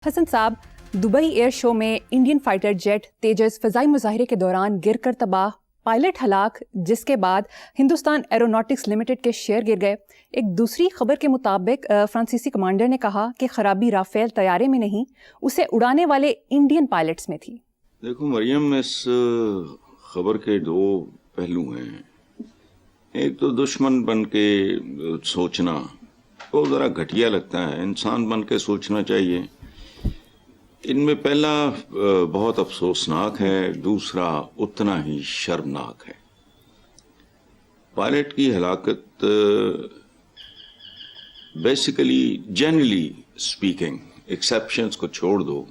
حسن صاحب، Dubai year شو میں Indian fighter jet Tejas فضائی مظاہرے کے دوران گر کر تباہ، پائلٹ ہلاک، جس کے بعد ہندوستان ایروناٹکس لمیٹڈ کے شیئر گر گئے۔ ایک دوسری خبر کے مطابق فرانسیسی کمانڈر نے کہا کہ خرابی رافیل طیارے میں نہیں، اسے اڑانے والے انڈین پائلٹس میں تھی۔ دیکھو مریم، اس خبر کے دو پہلو ہیں۔ ایک تو دشمن بن کے سوچنا وہ ذرا گھٹیا لگتا ہے، انسان بن کے سوچنا چاہیے۔ ان میں پہلا بہت افسوسناک ہے، دوسرا اتنا ہی شرمناک ہے۔ پائلٹ کی ہلاکت بیسیکلی جنرلی اسپیکنگ، ایکسیپشنز کو چھوڑ دو،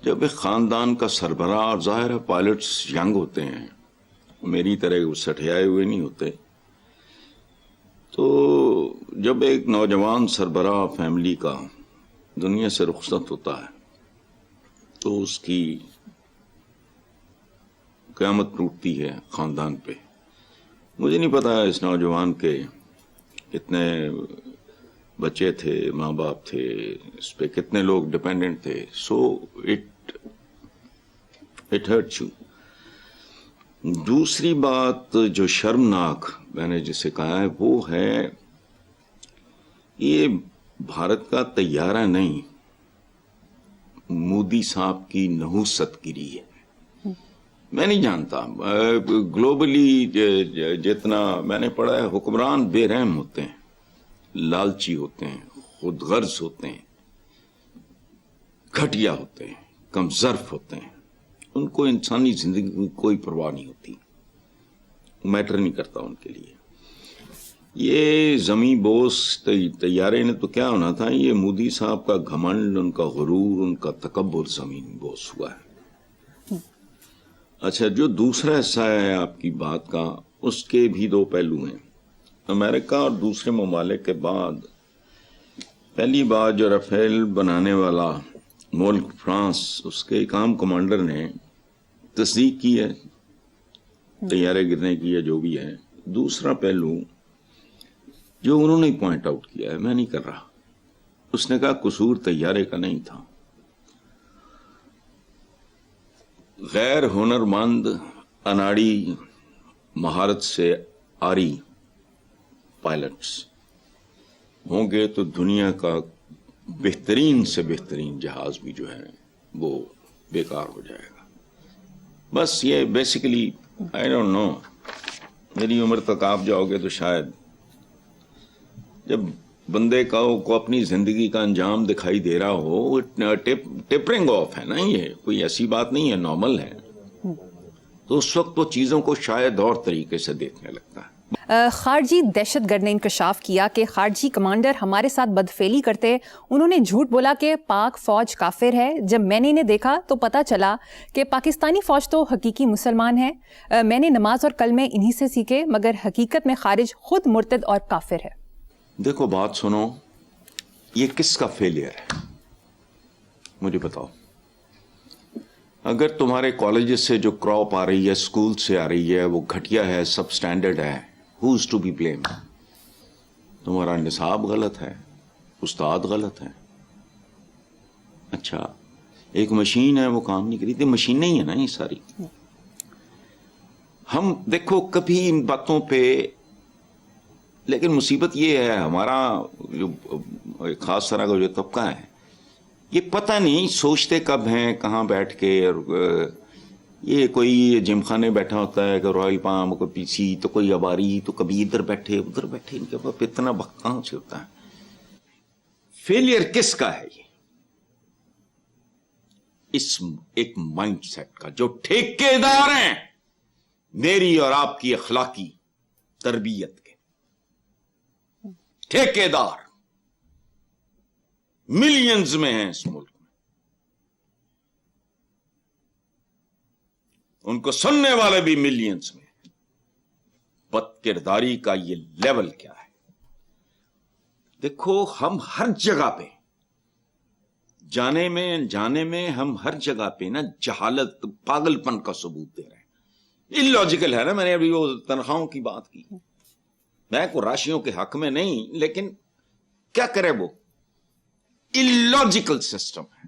جب ایک خاندان کا سربراہ، اور ظاہر ہے پائلٹس ینگ ہوتے ہیں، میری طرح وہ سٹھیائے ہوئے نہیں ہوتے، تو جب ایک نوجوان سربراہ فیملی کا دنیا سے رخصت ہوتا ہے تو اس کی قیامت ٹوٹتی ہے خاندان پہ۔ مجھے نہیں پتا اس نوجوان کے کتنے بچے تھے، ماں باپ تھے، اس پہ کتنے لوگ ڈپینڈنٹ تھے، سو اٹ ہرٹ یو۔ دوسری بات جو شرمناک میں نے جسے کہا ہے وہ ہے، یہ بھارت کا طیارہ نہیں، مودی صاحب کی نحوست گری ہے۔ میں نہیں جانتا، گلوبلی جتنا میں نے پڑھا ہے، حکمران بے رحم ہوتے ہیں، لالچی ہوتے ہیں، خود غرض ہوتے ہیں، گھٹیا ہوتے ہیں، کم ظرف ہوتے ہیں۔ ان کو انسانی زندگی کی کوئی پرواہ نہیں ہوتی، میٹر نہیں کرتا ان کے لیے۔ یہ زمین بوس طیارے نے تو کیا ہونا تھا، یہ مودی صاحب کا گھمنڈ، ان کا غرور، ان کا تکبر زمین بوس ہوا ہے۔ اچھا، جو دوسرا حصہ ہے آپ کی بات کا، اس کے بھی دو پہلو ہیں۔ امریکہ اور دوسرے ممالک کے بعد پہلی بار جو رافیل بنانے والا ملک فرانس، اس کے ایک عام کمانڈر نے تصدیق کی ہے طیارے گرنے کی، ہے جو بھی ہے۔ دوسرا پہلو جو انہوں نے پوائنٹ آؤٹ کیا ہے، میں نہیں کر رہا، اس نے کہا قصور طیارے کا نہیں تھا، غیر ہنرمند، اناڑی، مہارت سے آری پائلٹس ہوں گے تو دنیا کا بہترین سے بہترین جہاز بھی جو ہے وہ بیکار ہو جائے گا۔ بس یہ بیسیکلی، آئی ڈونٹ نو، میری عمر تک آپ جاؤ گے تو شاید جب بندے کو اپنی زندگی کا انجام دکھائی دے رہا ہو، ٹیپرنگ آف ہے نا، یہ کوئی ایسی بات نہیں ہے، نارمل ہے، تو اس وقت وہ چیزوں کو شاید اور طریقے سے دیکھنے لگتا ہے۔ خارجی دہشت گرد نے انکشاف کیا کہ خارجی کمانڈر ہمارے ساتھ بدفعلی کرتے۔ انہوں نے جھوٹ بولا کہ پاک فوج کافر ہے۔ جب میں نے انہیں دیکھا تو پتا چلا کہ پاکستانی فوج تو حقیقی مسلمان ہے۔ میں نے نماز اور کلمے انہی سے سیکھے، مگر حقیقت میں خارج خود مرتد اور کافر ہے۔ دیکھو بات سنو، یہ کس کا فیلئر ہے مجھے بتاؤ۔ اگر تمہارے کالجز سے جو کراپ آ رہی ہے، اسکول سے آ رہی ہے، وہ گھٹیا ہے، سب سٹینڈرڈ ہے، who is to be blamed؟ تمہارا نصاب غلط ہے، استاد غلط ہے۔ اچھا، ایک مشین ہے وہ کام نہیں کری تھی، مشین نہیں ہے نا یہ ساری۔ ہم دیکھو کبھی ان باتوں پہ، لیکن مصیبت یہ ہے، ہمارا جو خاص طرح کا جو طبقہ ہے، یہ پتہ نہیں سوچتے کب ہیں، کہاں بیٹھ کے، اور یہ کوئی جم خانے بیٹھا ہوتا ہے کہ رائل پام کو پیچھی تو کوئی اباری، تو کبھی ادھر بیٹھے ادھر بیٹھے، ان کے پاس اتنا وقت کہاں سے ہوتا ہے؟ فیلئر کس کا ہے؟ یہ اس ایک مائنڈ سیٹ کا، جو ٹھیکیدار ہیں میری اور آپ کی اخلاقی تربیت کے، ٹھیکیدار ملینز میں ہیں اس ملک میں، ان کو سننے والے بھی ملینز میں۔ بد کرداری کا یہ لیول کیا ہے؟ دیکھو، ہم ہر جگہ پہ، جانے میں ہم ہر جگہ پہ نا جہالت، پاگل پن کا ثبوت دے رہے ہیں۔ اللاجیکل ہے نا، میں نے ابھی وہ تنخواہوں کی بات کی، میں کو راشیوں کے حق میں نہیں، لیکن کیا کرے وہ، illogical سسٹم ہے۔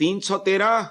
313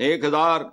1000